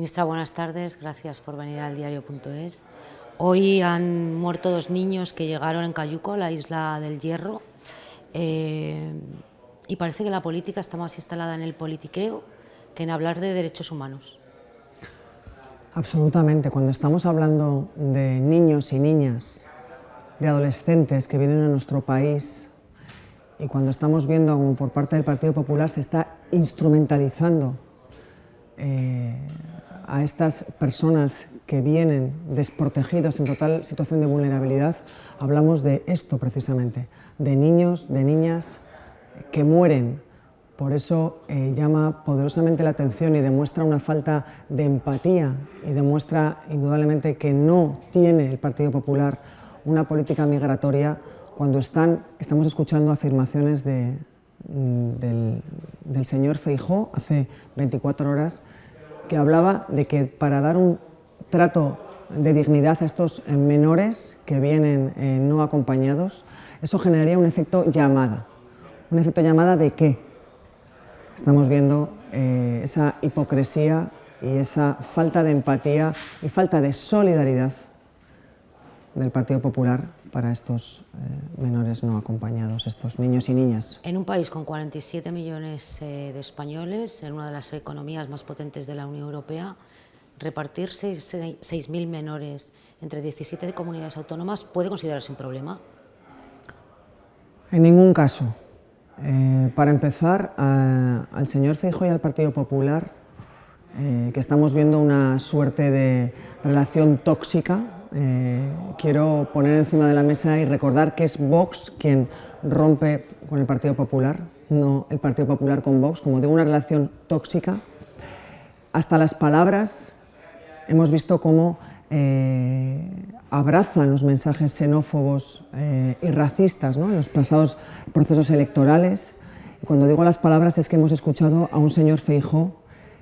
Ministra, buenas tardes. Gracias por venir al diario.es. Hoy han muerto 2 niños que llegaron en Cayuco, la isla del Hierro, y parece que la política está más instalada en el politiqueo que en hablar de derechos humanos. Absolutamente. Cuando estamos hablando de niños y niñas, de adolescentes que vienen a nuestro país, y cuando estamos viendo como por parte del Partido Popular se está instrumentalizando a estas personas que vienen desprotegidos en total situación de vulnerabilidad, hablamos de esto precisamente, de niños, de niñas que mueren. Por eso llama poderosamente la atención y demuestra una falta de empatía y demuestra indudablemente que no tiene el Partido Popular una política migratoria cuando estamos escuchando afirmaciones del señor Feijóo hace 24 horas que hablaba de que para dar un trato de dignidad a estos menores que vienen no acompañados, eso generaría un efecto llamada. ¿Un efecto llamada de qué? Estamos viendo esa hipocresía y esa falta de empatía y falta de solidaridad del Partido Popular para estos menores no acompañados, estos niños y niñas. En un país con 47 millones de españoles, en una de las economías más potentes de la Unión Europea, repartir 6.000 menores entre 17 comunidades autónomas puede considerarse un problema. En ningún caso. Para empezar, al señor Feijóo y al Partido Popular, que estamos viendo una suerte de relación tóxica, quiero poner encima de la mesa y recordar que es Vox quien rompe con el Partido Popular, no el Partido Popular con Vox, como digo, una relación tóxica. Hasta las palabras hemos visto cómo abrazan los mensajes xenófobos y racistas, ¿no?, en los pasados procesos electorales. Y cuando digo las palabras es que hemos escuchado a un señor Feijóo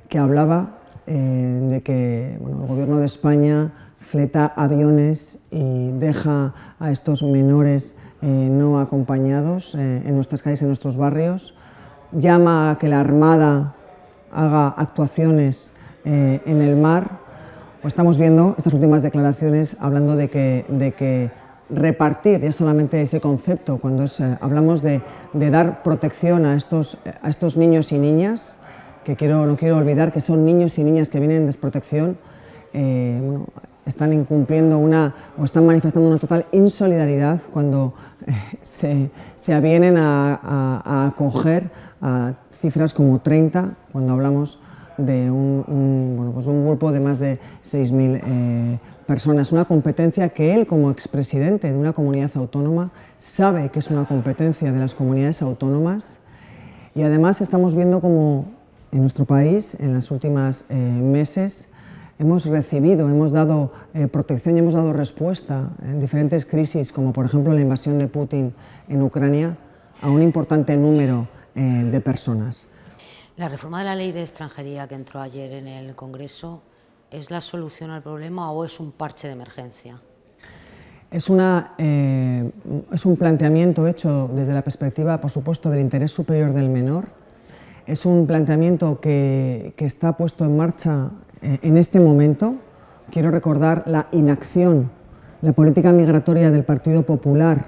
que hablaba de que el gobierno de España fleta aviones y deja a estos menores no acompañados en nuestras calles, en nuestros barrios, llama a que la Armada haga actuaciones en el mar. O estamos viendo estas últimas declaraciones hablando de que repartir ya solamente ese concepto, cuando hablamos de dar protección a estos niños y niñas, que no quiero olvidar que son niños y niñas que vienen en desprotección, están incumpliendo o están manifestando una total insolidaridad cuando se avienen a acoger a cifras como 30, cuando hablamos de un grupo de más de 6.000 personas. Una competencia que él, como expresidente de una comunidad autónoma, sabe que es una competencia de las comunidades autónomas. Y además estamos viendo como en nuestro país, en los últimos meses, hemos recibido, hemos dado protección y hemos dado respuesta en diferentes crisis, como por ejemplo la invasión de Putin en Ucrania, a un importante número de personas. ¿La reforma de la ley de extranjería que entró ayer en el Congreso es la solución al problema o es un parche de emergencia? Es un planteamiento hecho desde la perspectiva, por supuesto, del interés superior del menor. Es un planteamiento que está puesto en marcha en este momento. Quiero recordar la inacción, la política migratoria del Partido Popular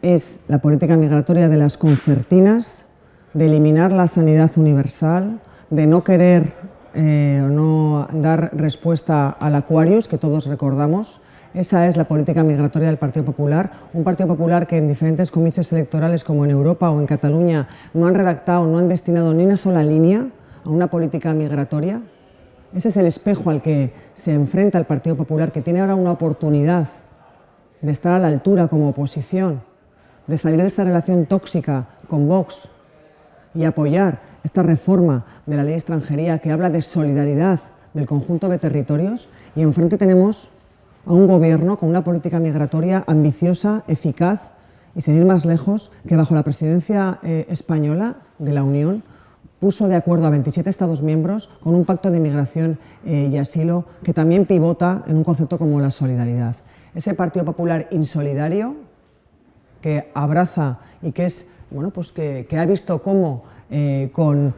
es la política migratoria de las concertinas, de eliminar la sanidad universal, de no querer o no dar respuesta al Aquarius, que todos recordamos. Esa es la política migratoria del Partido Popular, un Partido Popular que en diferentes comicios electorales como en Europa o en Cataluña no han redactado, no han destinado ni una sola línea a una política migratoria. Ese es el espejo al que se enfrenta el Partido Popular, que tiene ahora una oportunidad de estar a la altura como oposición, de salir de esta relación tóxica con Vox y apoyar esta reforma de la ley de extranjería que habla de solidaridad del conjunto de territorios. Y enfrente tenemos a un gobierno con una política migratoria ambiciosa, eficaz y, sin ir más lejos, que bajo la presidencia española de la Unión puso de acuerdo a 27 Estados miembros con un pacto de migración y asilo que también pivota en un concepto como la solidaridad. Ese Partido Popular insolidario que abraza y que ha visto cómo con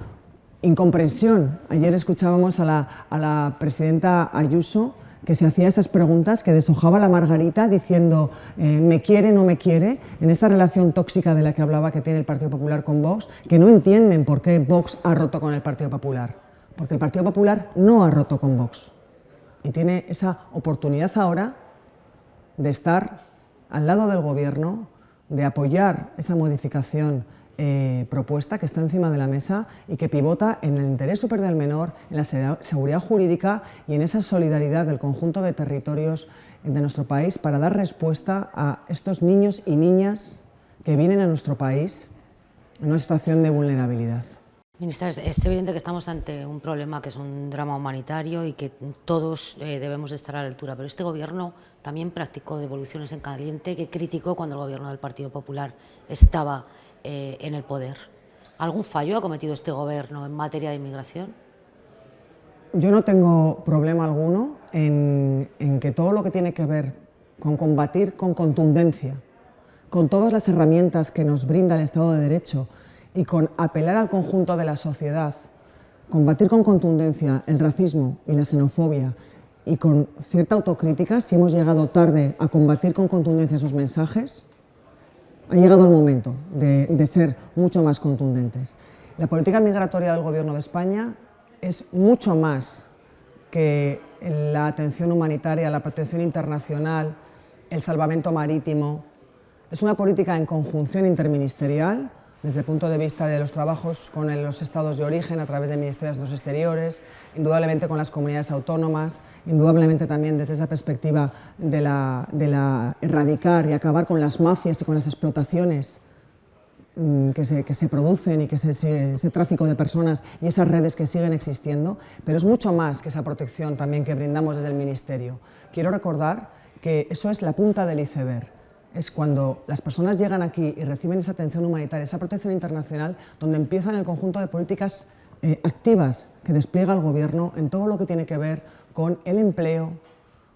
incomprensión. Ayer escuchábamos a la presidenta Ayuso, que se hacía esas preguntas, que deshojaba la margarita diciendo me quiere, no me quiere, en esta relación tóxica de la que hablaba que tiene el Partido Popular con Vox, que no entienden por qué Vox ha roto con el Partido Popular, porque el Partido Popular no ha roto con Vox y tiene esa oportunidad ahora de estar al lado del Gobierno, de apoyar esa modificación propuesta que está encima de la mesa y que pivota en el interés superior del menor, en la seguridad jurídica y en esa solidaridad del conjunto de territorios de nuestro país para dar respuesta a estos niños y niñas que vienen a nuestro país en una situación de vulnerabilidad. Ministra, es evidente que estamos ante un problema que es un drama humanitario y que todos debemos de estar a la altura, pero este Gobierno también practicó devoluciones en caliente, que criticó cuando el Gobierno del Partido Popular estaba en el poder. ¿Algún fallo ha cometido este Gobierno en materia de inmigración? Yo no tengo problema alguno en que todo lo que tiene que ver con combatir con contundencia, con todas las herramientas que nos brinda el Estado de Derecho y con apelar al conjunto de la sociedad, combatir con contundencia el racismo y la xenofobia y con cierta autocrítica, si hemos llegado tarde a combatir con contundencia esos mensajes, ha llegado el momento de ser mucho más contundentes. La política migratoria del Gobierno de España es mucho más que la atención humanitaria, la protección internacional, el salvamento marítimo. Es una política en conjunción interministerial, desde el punto de vista de los trabajos con los estados de origen a través del Ministerio de Asuntos Exteriores, indudablemente con las comunidades autónomas, indudablemente también desde esa perspectiva de la erradicar y acabar con las mafias y con las explotaciones que se producen y que ese tráfico de personas y esas redes que siguen existiendo, pero es mucho más que esa protección también que brindamos desde el Ministerio. Quiero recordar que eso es la punta del iceberg. Es cuando las personas llegan aquí y reciben esa atención humanitaria, esa protección internacional, donde empiezan el conjunto de políticas activas que despliega el Gobierno en todo lo que tiene que ver con el empleo,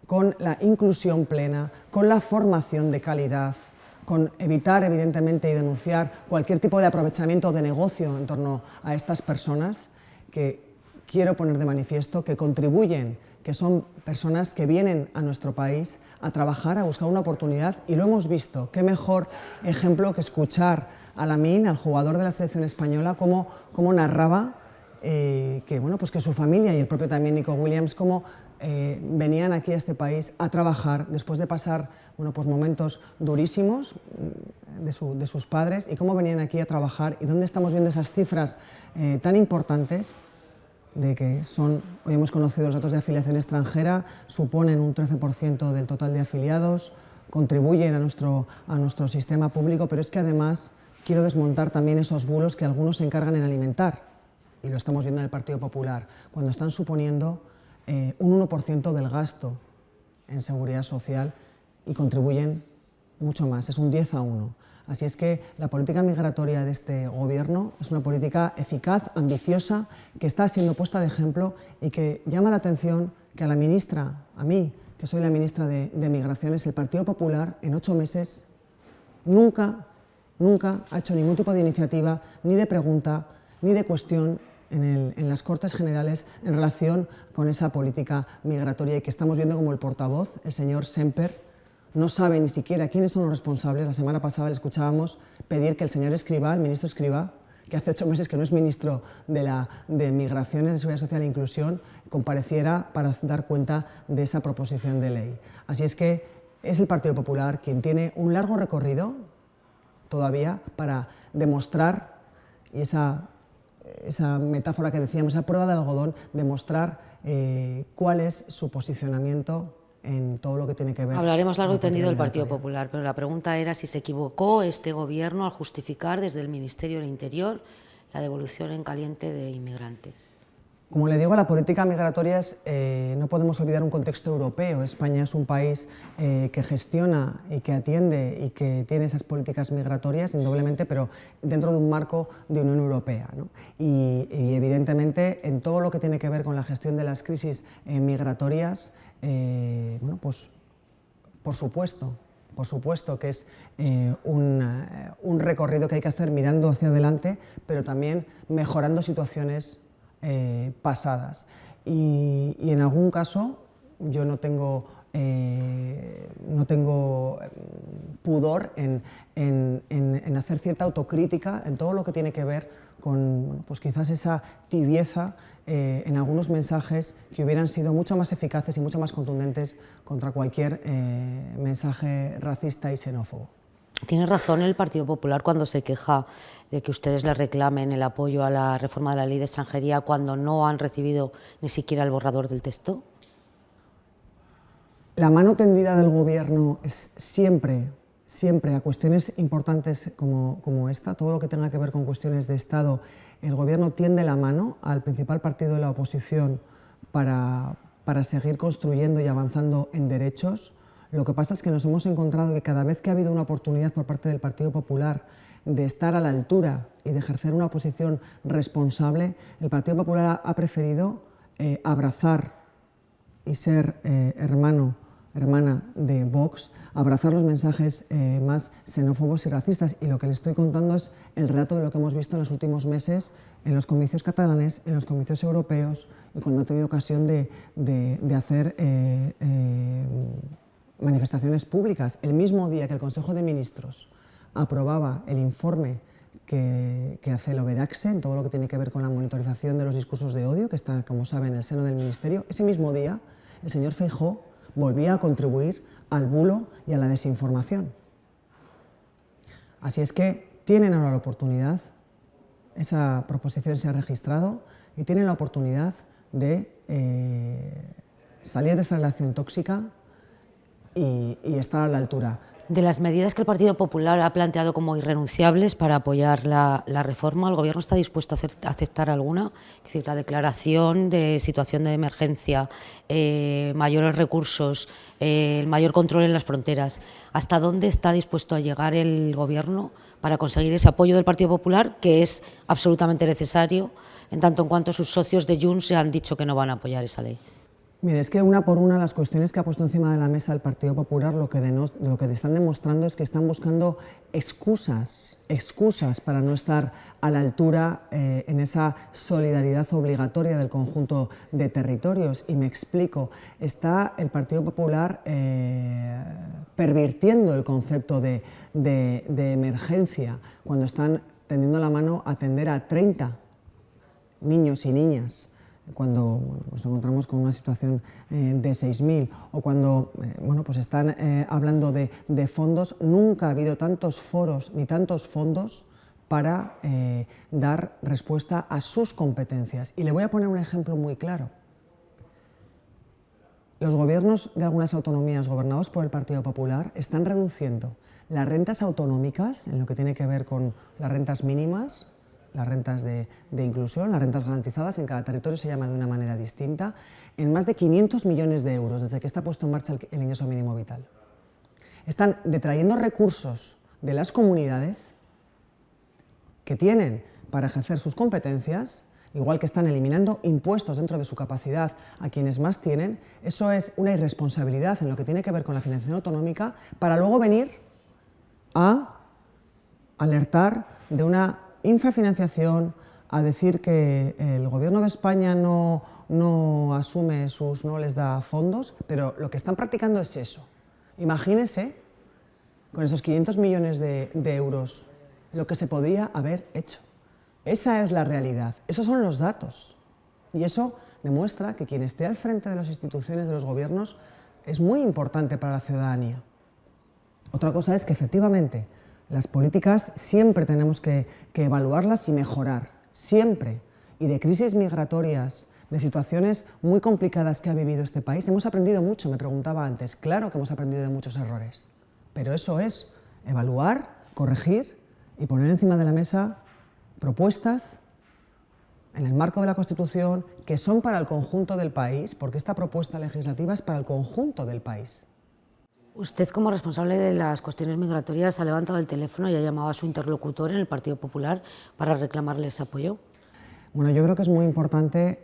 con la inclusión plena, con la formación de calidad, con evitar, evidentemente, y denunciar cualquier tipo de aprovechamiento de negocio en torno a estas personas que quiero poner de manifiesto que contribuyen, que son personas que vienen a nuestro país a trabajar, a buscar una oportunidad, y lo hemos visto. Qué mejor ejemplo que escuchar a Lamine, al jugador de la selección española, cómo narraba que, bueno, pues que su familia y el propio también Nico Williams, cómo venían aquí a este país a trabajar después de pasar, bueno, pues momentos durísimos de sus padres, y cómo venían aquí a trabajar, y dónde estamos viendo esas cifras tan importantes de que hoy hemos conocido los datos de afiliación extranjera, suponen un 13% del total de afiliados, contribuyen a nuestro sistema público, pero es que además quiero desmontar también esos bulos que algunos se encargan en alimentar, y lo estamos viendo en el Partido Popular, cuando están suponiendo un 1% del gasto en seguridad social y contribuyen mucho más, es un 10-1. Así es que la política migratoria de este Gobierno es una política eficaz, ambiciosa, que está siendo puesta de ejemplo y que llama la atención que a la ministra, a mí, que soy la ministra de Migraciones, el Partido Popular en 8 meses nunca ha hecho ningún tipo de iniciativa, ni de pregunta, ni de cuestión en las Cortes Generales en relación con esa política migratoria, y que estamos viendo como el portavoz, el señor Semper, no sabe ni siquiera quiénes son los responsables. La semana pasada le escuchábamos pedir que el señor Escrivá, el ministro Escrivá, que hace 8 meses que no es ministro de Migraciones, de Seguridad Social e Inclusión, compareciera para dar cuenta de esa proposición de ley. Así es que es el Partido Popular quien tiene un largo recorrido todavía para demostrar, y esa metáfora que decíamos, esa prueba de algodón, demostrar cuál es su posicionamiento en todo lo que tiene que ver. Hablaremos largo y tendido del Partido Popular, pero la pregunta era si se equivocó este Gobierno al justificar desde el Ministerio del Interior la devolución en caliente de inmigrantes. Como le digo, la política migratoria no podemos olvidar un contexto europeo. España es un país que gestiona y que atiende y que tiene esas políticas migratorias, indudablemente, pero dentro de un marco de Unión Europea, ¿no? Y evidentemente, en todo lo que tiene que ver con la gestión de las crisis migratorias, bueno, pues por supuesto que es un recorrido que hay que hacer mirando hacia adelante, pero también mejorando situaciones pasadas. Y en algún caso yo no tengo pudor en hacer cierta autocrítica en todo lo que tiene que ver con, bueno, pues quizás esa tibieza en algunos mensajes que hubieran sido mucho más eficaces y mucho más contundentes contra cualquier mensaje racista y xenófobo. Tiene razón el Partido Popular cuando se queja de que ustedes le reclamen el apoyo a la reforma de la Ley de Extranjería cuando no han recibido ni siquiera el borrador del texto. La mano tendida del Gobierno es siempre a cuestiones importantes como esta, todo lo que tenga que ver con cuestiones de Estado. El Gobierno tiende la mano al principal partido de la oposición para seguir construyendo y avanzando en derechos. Lo que pasa es que nos hemos encontrado que cada vez que ha habido una oportunidad por parte del Partido Popular de estar a la altura y de ejercer una posición responsable, el Partido Popular ha preferido abrazar y ser hermana de Vox, abrazar los mensajes más xenófobos y racistas. Y lo que les estoy contando es el relato de lo que hemos visto en los últimos meses en los comicios catalanes, en los comicios europeos y cuando he tenido ocasión de hacer manifestaciones públicas. El mismo día que el Consejo de Ministros aprobaba el informe que hace el Overaxe en todo lo que tiene que ver con la monitorización de los discursos de odio, que está, como saben, en el seno del Ministerio, ese mismo día el señor Feijóo volvía a contribuir al bulo y a la desinformación. Así es que tienen ahora la oportunidad, esa proposición se ha registrado, y tienen la oportunidad de salir de esa relación tóxica y estar a la altura. De las medidas que el Partido Popular ha planteado como irrenunciables para apoyar la reforma, ¿el Gobierno está dispuesto a aceptar alguna? Es decir, la declaración de situación de emergencia, mayores recursos, el mayor control en las fronteras. ¿Hasta dónde está dispuesto a llegar el Gobierno para conseguir ese apoyo del Partido Popular, que es absolutamente necesario, en tanto en cuanto sus socios de Junts se han dicho que no van a apoyar esa ley? Mire, es que una por una las cuestiones que ha puesto encima de la mesa el Partido Popular lo que están demostrando es que están buscando excusas para no estar a la altura en esa solidaridad obligatoria del conjunto de territorios. Y me explico, está el Partido Popular pervirtiendo el concepto de emergencia cuando están tendiendo la mano a atender a 30 niños y niñas cuando nos encontramos con una situación de 6.000, o cuando pues están hablando de fondos. Nunca ha habido tantos foros ni tantos fondos para dar respuesta a sus competencias. Y le voy a poner un ejemplo muy claro. Los gobiernos de algunas autonomías gobernados por el Partido Popular están reduciendo las rentas autonómicas, en lo que tiene que ver con las rentas mínimas, las rentas de inclusión, las rentas garantizadas, en cada territorio se llama de una manera distinta, en más de 500 millones de euros desde que está puesto en marcha el ingreso mínimo vital. Están detrayendo recursos de las comunidades que tienen para ejercer sus competencias, igual que están eliminando impuestos dentro de su capacidad a quienes más tienen. Eso es una irresponsabilidad en lo que tiene que ver con la financiación autonómica, para luego venir a alertar de una infrafinanciación, a decir que el Gobierno de España no asume no les da fondos, pero lo que están practicando es eso. Imagínense, con esos 500 millones de euros, lo que se podría haber hecho. Esa es la realidad, esos son los datos. Y eso demuestra que quien esté al frente de las instituciones, de los gobiernos, es muy importante para la ciudadanía. Otra cosa es que efectivamente las políticas siempre tenemos que evaluarlas y mejorar, siempre. Y de crisis migratorias, de situaciones muy complicadas que ha vivido este país, hemos aprendido mucho, me preguntaba antes. Claro que hemos aprendido de muchos errores, pero eso es evaluar, corregir y poner encima de la mesa propuestas en el marco de la Constitución que son para el conjunto del país, porque esta propuesta legislativa es para el conjunto del país. Usted, como responsable de las cuestiones migratorias, ha levantado el teléfono y ha llamado a su interlocutor en el Partido Popular para reclamarle ese apoyo. Bueno, yo creo que es muy importante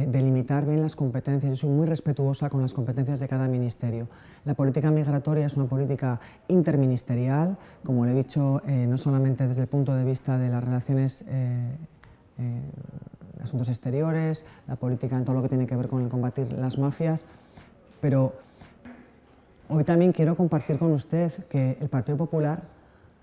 delimitar bien las competencias. Yo soy muy respetuosa con las competencias de cada ministerio. La política migratoria es una política interministerial, como le he dicho, no solamente desde el punto de vista de las relaciones asuntos exteriores, la política en todo lo que tiene que ver con el combatir las mafias, pero hoy también quiero compartir con usted que el Partido Popular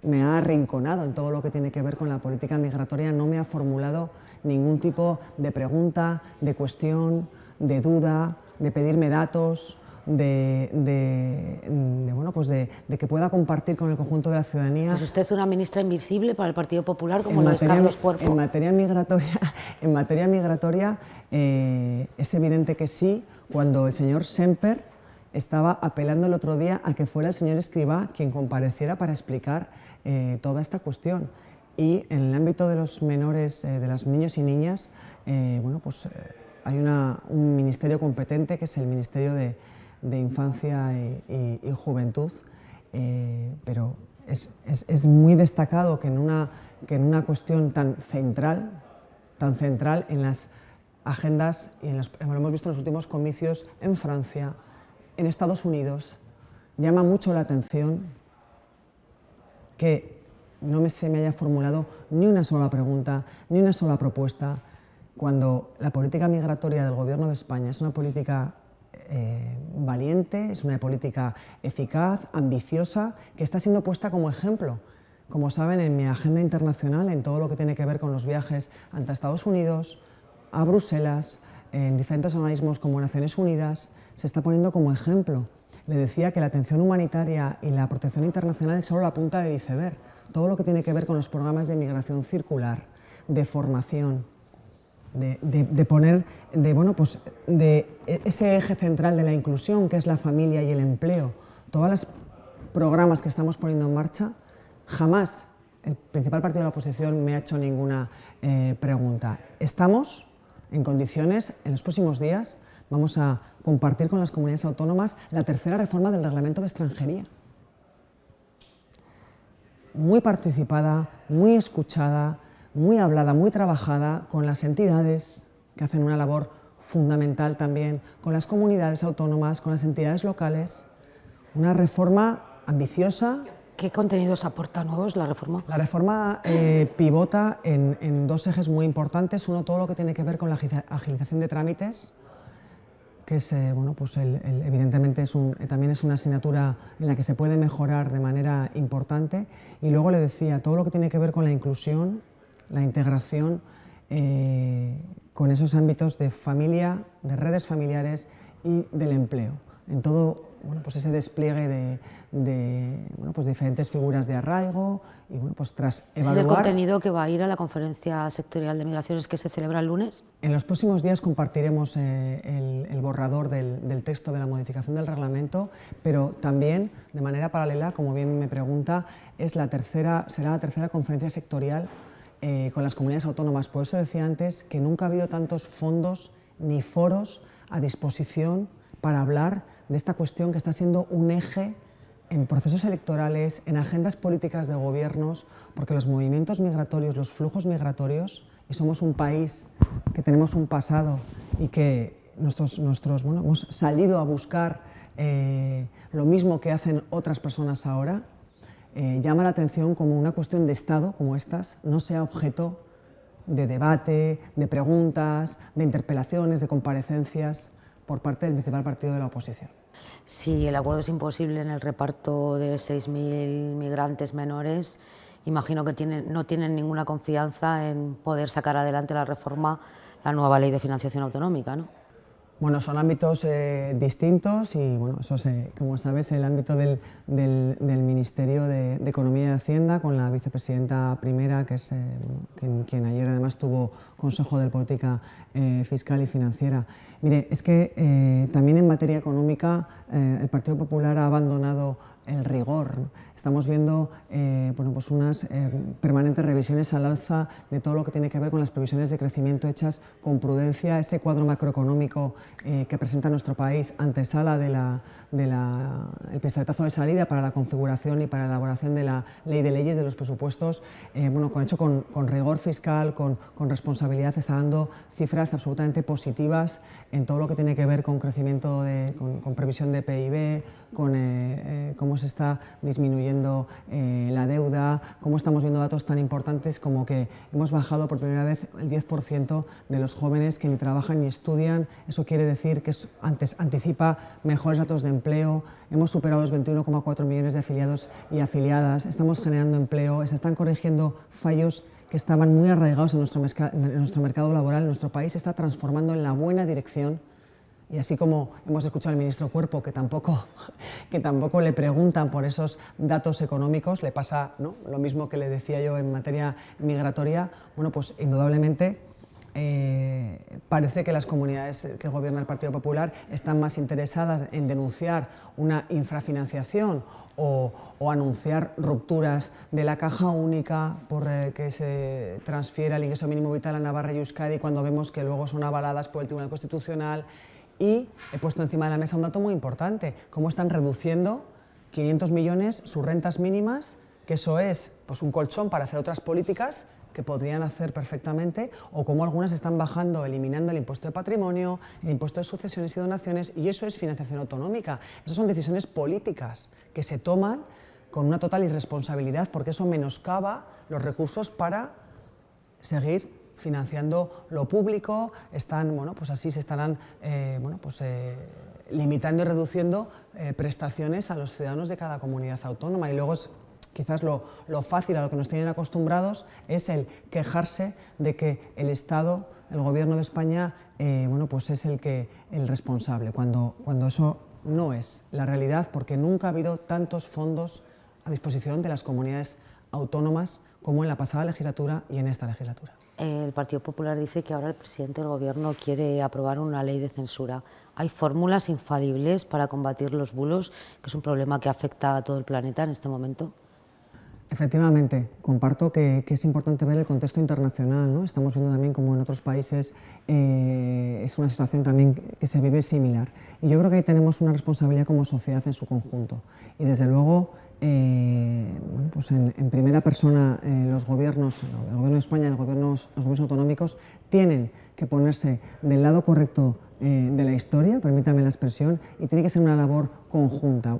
me ha arrinconado en todo lo que tiene que ver con la política migratoria, no me ha formulado ningún tipo de pregunta, de cuestión, de duda, de pedirme datos, de que pueda compartir con el conjunto de la ciudadanía. ¿Es usted una ministra invisible para el Partido Popular, como lo es Carlos Cuerpo? En materia migratoria es evidente que sí, cuando el señor Semper estaba apelando el otro día a que fuera el señor Escrivá quien compareciera para explicar toda esta cuestión. Y en el ámbito de los menores, de los niños y niñas, hay un ministerio competente que es el Ministerio de Infancia y Juventud, pero es muy destacado que en una cuestión tan central en las agendas, y lo hemos visto en los últimos comicios en Francia, en Estados Unidos, llama mucho la atención que no se me haya formulado ni una sola pregunta, ni una sola propuesta, cuando la política migratoria del Gobierno de España es una política valiente, es una política eficaz, ambiciosa, que está siendo puesta como ejemplo. Como saben, en mi agenda internacional, en todo lo que tiene que ver con los viajes ante Estados Unidos, a Bruselas, en diferentes organismos como Naciones Unidas, se está poniendo como ejemplo. Le decía que la atención humanitaria y la protección internacional es solo la punta del iceberg. Todo lo que tiene que ver con los programas de migración circular, de formación, de poner ese eje central de la inclusión, que es la familia y el empleo. Todos los programas que estamos poniendo en marcha, jamás el principal partido de la oposición me ha hecho ninguna pregunta. Estamos en condiciones, en los próximos días, vamos a compartir con las comunidades autónomas la tercera reforma del Reglamento de Extranjería. Muy participada, muy escuchada, muy hablada, muy trabajada con las entidades que hacen una labor fundamental también, con las comunidades autónomas, con las entidades locales. Una reforma ambiciosa. ¿Qué contenidos aporta nuevos la reforma? La reforma pivota en dos ejes muy importantes. Uno, todo lo que tiene que ver con la agilización de trámites, que es, evidentemente también es una asignatura en la que se puede mejorar de manera importante. Y luego le decía, todo lo que tiene que ver con la inclusión, la integración, con esos ámbitos de familia, de redes familiares y del empleo. En todo ese despliegue de diferentes figuras de arraigo y tras evaluar... ¿Es el contenido que va a ir a la conferencia sectorial de migraciones que se celebra el lunes? En los próximos días compartiremos el borrador del texto de la modificación del reglamento, pero también, de manera paralela, como bien me pregunta, será la tercera conferencia sectorial con las comunidades autónomas. Por eso decía antes que nunca ha habido tantos fondos ni foros a disposición para hablar de esta cuestión que está siendo un eje en procesos electorales, en agendas políticas de gobiernos, porque los movimientos migratorios, los flujos migratorios, y somos un país que tenemos un pasado y que hemos salido a buscar lo mismo que hacen otras personas ahora, llama la atención como una cuestión de Estado como estas no sea objeto de debate, de preguntas, de interpelaciones, de comparecencias por parte del principal partido de la oposición. Si el acuerdo es imposible en el reparto de 6.000 migrantes menores, imagino que no tienen ninguna confianza en poder sacar adelante la la nueva ley de financiación autonómica, ¿no? Bueno, son ámbitos distintos y, eso como sabes, el ámbito del Ministerio de Economía y Hacienda, con la vicepresidenta primera, que es quien ayer además tuvo Consejo de Política Fiscal y Financiera. Mire, es que también en materia económica el Partido Popular ha abandonado el rigor. Estamos viendo unas permanentes revisiones al alza de todo lo que tiene que ver con las previsiones de crecimiento hechas con prudencia. Ese cuadro macroeconómico que presenta nuestro país, antesala el pistoletazo de salida para la configuración y para la elaboración de la ley de leyes de los presupuestos, hecho con rigor fiscal, con responsabilidad, está dando cifras absolutamente positivas en todo lo que tiene que ver con crecimiento, con previsión de PIB, con cómo cómo se está disminuyendo la deuda, cómo estamos viendo datos tan importantes como que hemos bajado por primera vez el 10% de los jóvenes que ni trabajan ni estudian. Eso quiere decir que anticipa mejores datos de empleo. Hemos superado los 21,4 millones de afiliados y afiliadas. Estamos generando empleo, se están corrigiendo fallos que estaban muy arraigados en nuestro mercado laboral. Nuestro país se está transformando en la buena dirección. Y así como hemos escuchado al ministro Cuerpo, que tampoco le preguntan por esos datos económicos, le pasa, ¿no?, lo mismo que le decía yo en materia migratoria. Bueno, pues indudablemente parece que las comunidades que gobierna el Partido Popular están más interesadas en denunciar una infrafinanciación o anunciar rupturas de la caja única por que se transfiera el ingreso mínimo vital a Navarra y Euskadi, cuando vemos que luego son avaladas por el Tribunal Constitucional. Y he puesto encima de la mesa un dato muy importante: cómo están reduciendo 500 millones sus rentas mínimas, que eso es pues un colchón para hacer otras políticas que podrían hacer perfectamente, o cómo algunas están bajando, eliminando el impuesto de patrimonio, el impuesto de sucesiones y donaciones, y eso es financiación autonómica. Esas son decisiones políticas que se toman con una total irresponsabilidad, porque eso menoscaba los recursos para seguir financiando lo público. Bueno, pues así se estarán limitando y reduciendo prestaciones a los ciudadanos de cada comunidad autónoma. Y luego es quizás lo fácil, a lo que nos tienen acostumbrados, es el quejarse de que el Estado, el Gobierno de España, pues es el responsable, cuando eso no es la realidad, porque nunca ha habido tantos fondos a disposición de las comunidades autónomas como en la pasada legislatura y en esta legislatura. El Partido Popular dice que ahora el presidente del Gobierno quiere aprobar una ley de censura. ¿Hay fórmulas infalibles para combatir los bulos, que es un problema que afecta a todo el planeta en este momento? Efectivamente, comparto que es importante ver el contexto internacional, ¿no? Estamos viendo también como en otros países es una situación también que se vive similar. Y yo creo que ahí tenemos una responsabilidad como sociedad en su conjunto. Y desde luego, pues en primera persona, los gobiernos, el Gobierno de España y los gobiernos autonómicos tienen que ponerse del lado correcto de la historia, permítame la expresión, y tiene que ser una labor conjunta.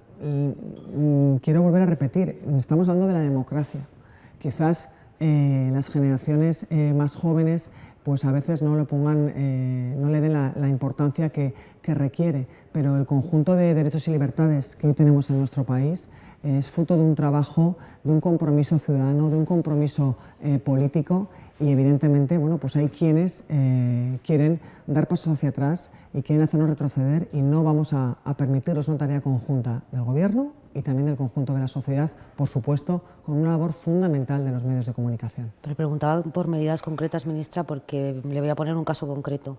Quiero volver a repetir, estamos hablando de la democracia. Quizás las generaciones más jóvenes pues a veces no le den la importancia que requiere, pero el conjunto de derechos y libertades que hoy tenemos en nuestro país es fruto de un trabajo, de un compromiso ciudadano, de un compromiso político, y evidentemente, bueno, pues hay quienes quieren dar pasos hacia atrás y quieren hacernos retroceder, y no vamos a permitirlo. Es una tarea conjunta del Gobierno y también del conjunto de la sociedad, por supuesto, con una labor fundamental de los medios de comunicación. Pero preguntaba por medidas concretas, ministra, porque le voy a poner un caso concreto.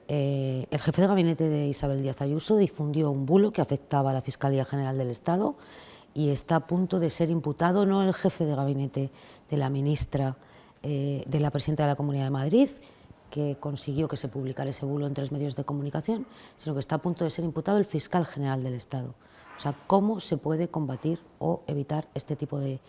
El jefe de gabinete de Isabel Díaz Ayuso difundió un bulo que afectaba a la Fiscalía General del Estado y está a punto de ser imputado, no el jefe de gabinete de la ministra, de la presidenta de la Comunidad de Madrid, que consiguió que se publicara ese bulo en 3 medios de comunicación, sino que está a punto de ser imputado el fiscal general del Estado. O sea, ¿cómo se puede combatir o evitar este tipo de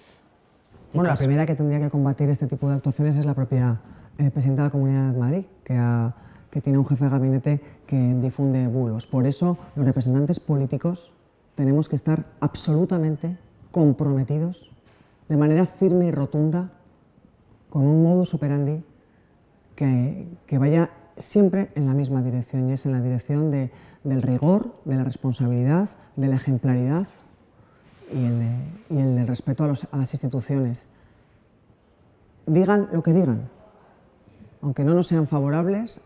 Bueno, casos? la primera que tendría que combatir este tipo de actuaciones es la propia presidenta de la Comunidad de Madrid, que tiene un jefe de gabinete que difunde bulos. Por eso, los representantes políticos tenemos que estar absolutamente comprometidos, de manera firme y rotunda, con un modus operandi que vaya siempre en la misma dirección, y es en la dirección del rigor, de la responsabilidad, de la ejemplaridad y el del respeto a las instituciones. Digan lo que digan, aunque no nos sean favorables,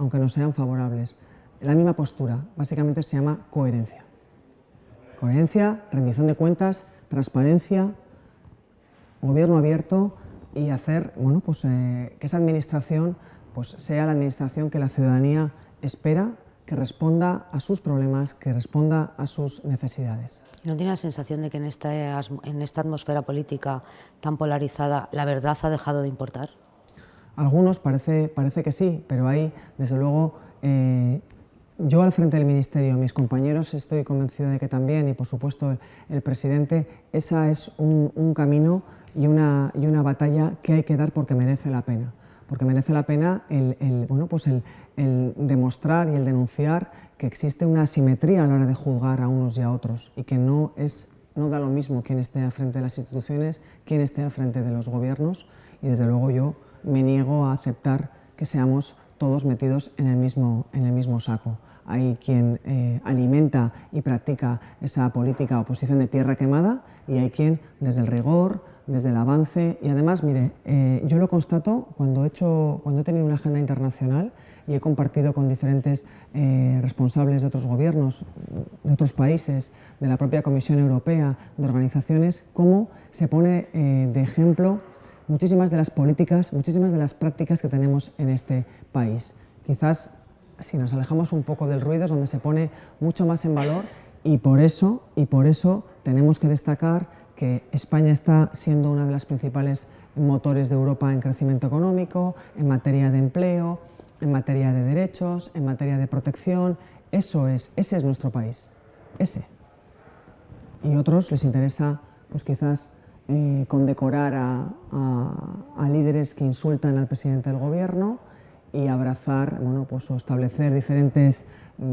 la misma postura, básicamente se llama coherencia. Coherencia, rendición de cuentas, transparencia, gobierno abierto, y hacer, bueno, pues, que esa administración pues, sea la administración que la ciudadanía espera, que responda a sus problemas, que responda a sus necesidades. ¿No tiene la sensación de que en esta atmósfera política tan polarizada la verdad ha dejado de importar? Algunos parece que sí, pero hay, desde luego, yo al frente del Ministerio, mis compañeros, estoy convencida de que también, y por supuesto el presidente, esa es un camino y una batalla que hay que dar, porque merece la pena. Porque merece la pena el demostrar y el denunciar que existe una asimetría a la hora de juzgar a unos y a otros, y que no es no da lo mismo quién esté al frente de las instituciones, quién esté al frente de los gobiernos, y desde luego yo me niego a aceptar que seamos todos metidos en el mismo saco. Hay quien alimenta y practica esa política oposición de tierra quemada, y hay quien desde el rigor, desde el avance, y además, mire, yo lo constato cuando he tenido una agenda internacional y he compartido con diferentes responsables de otros gobiernos, de otros países, de la propia Comisión Europea, de organizaciones, cómo se pone de ejemplo muchísimas de las políticas, muchísimas de las prácticas que tenemos en este país. Quizás si nos alejamos un poco del ruido es donde se pone mucho más en valor, y por eso tenemos que destacar que España está siendo una de las principales motores de Europa en crecimiento económico, en materia de empleo, en materia de derechos, en materia de protección. Ese es nuestro país, ese. Y a otros les interesa, pues quizás, condecorar a líderes que insultan al presidente del gobierno y abrazar, bueno, pues, o establecer diferentes,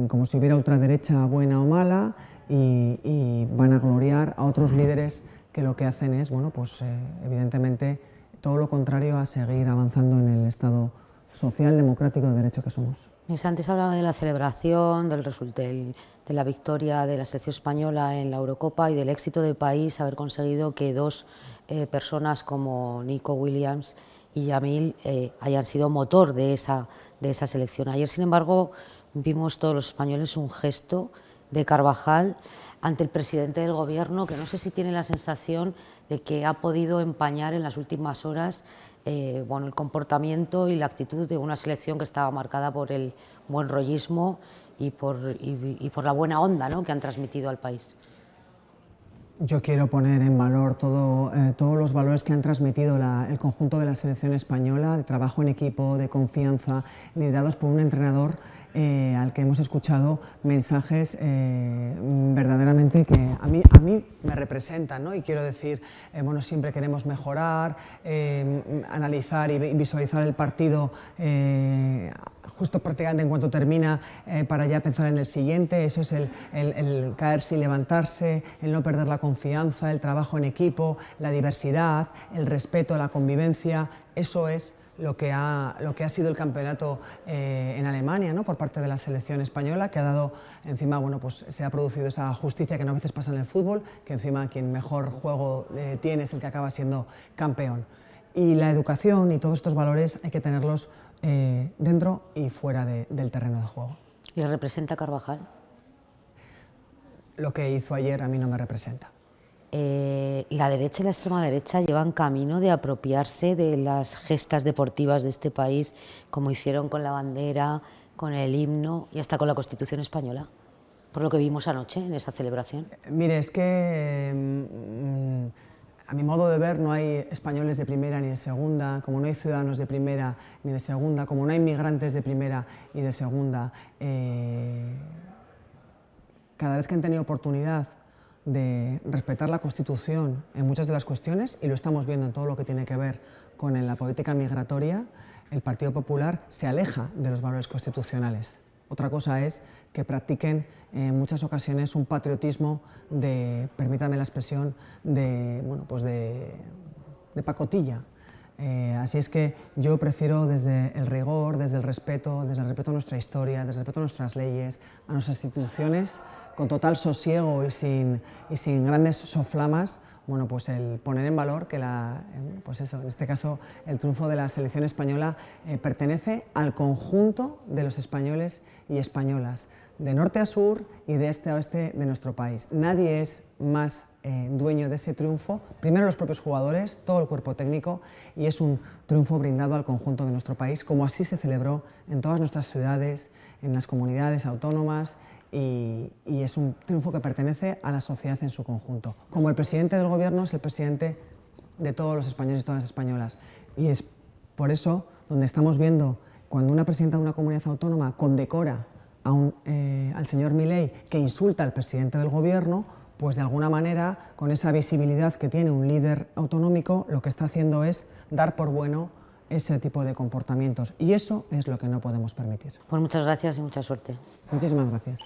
como si hubiera ultraderecha buena o mala, y van a gloriar a otros líderes que lo que hacen es, bueno, pues, evidentemente, todo lo contrario a seguir avanzando en el Estado social, democrático, de derecho que somos. Antes hablaba de la celebración, de la victoria de la selección española en la Eurocopa y del éxito del país haber conseguido que dos personas como Nico Williams y Yamil hayan sido motor de esa selección. Ayer, sin embargo, vimos todos los españoles un gesto de Carvajal ante el presidente del gobierno, que no sé si tiene la sensación de que ha podido empañar en las últimas horas bueno, el comportamiento y la actitud de una selección que estaba marcada por el buen rollismo y por la buena onda, ¿no?, que han transmitido al país. Yo quiero poner en valor todos los valores que han transmitido el conjunto de la selección española, de trabajo en equipo, de confianza, liderados por un entrenador al que hemos escuchado mensajes verdaderamente que a mí me representan, ¿no? Y quiero decir, bueno, siempre queremos mejorar, analizar y visualizar el partido justo prácticamente en cuanto termina, para ya pensar en el siguiente. Eso es el caerse y levantarse, el no perder la confianza, el trabajo en equipo, la diversidad, el respeto, la convivencia. Eso es lo que ha sido el campeonato en Alemania, ¿no?, por parte de la selección española, que ha dado, encima, bueno, pues se ha producido esa justicia que no a veces pasa en el fútbol, que encima quien mejor juego tiene es el que acaba siendo campeón. Y la educación y todos estos valores hay que tenerlos dentro y fuera del terreno de juego. ¿Le representa Carvajal? Lo que hizo ayer a mí no me representa. La derecha y la extrema derecha llevan camino de apropiarse de las gestas deportivas de este país, como hicieron con la bandera, con el himno y hasta con la Constitución española, por lo que vimos anoche en esa celebración. Mire, es que a mi modo de ver no hay españoles de primera ni de segunda, como no hay ciudadanos de primera ni de segunda, como no hay migrantes de primera y de segunda. Cada vez que han tenido oportunidad de respetar la Constitución en muchas de las cuestiones, y lo estamos viendo en todo lo que tiene que ver con la política migratoria, el Partido Popular se aleja de los valores constitucionales. Otra cosa es que practiquen en muchas ocasiones un patriotismo de, permítame la expresión, bueno, pues de pacotilla. Así es que yo prefiero desde el rigor, desde el respeto a nuestra historia, desde el respeto a nuestras leyes, a nuestras instituciones, con total sosiego y sin grandes soflamas, bueno, pues el poner en valor que pues eso, en este caso el triunfo de la selección española pertenece al conjunto de los españoles y españolas, de norte a sur y de este a oeste de nuestro país. Nadie es más dueño de ese triunfo, primero los propios jugadores, todo el cuerpo técnico, y es un triunfo brindado al conjunto de nuestro país, como así se celebró en todas nuestras ciudades, en las comunidades autónomas, y es un triunfo que pertenece a la sociedad en su conjunto. Como el presidente del gobierno es el presidente de todos los españoles y todas las españolas, y es por eso donde estamos viendo cuando una presidenta de una comunidad autónoma condecora al señor Milei, que insulta al presidente del gobierno, pues de alguna manera, con esa visibilidad que tiene un líder autonómico, lo que está haciendo es dar por bueno ese tipo de comportamientos. Y eso es lo que no podemos permitir. Pues muchas gracias y mucha suerte. Muchísimas gracias.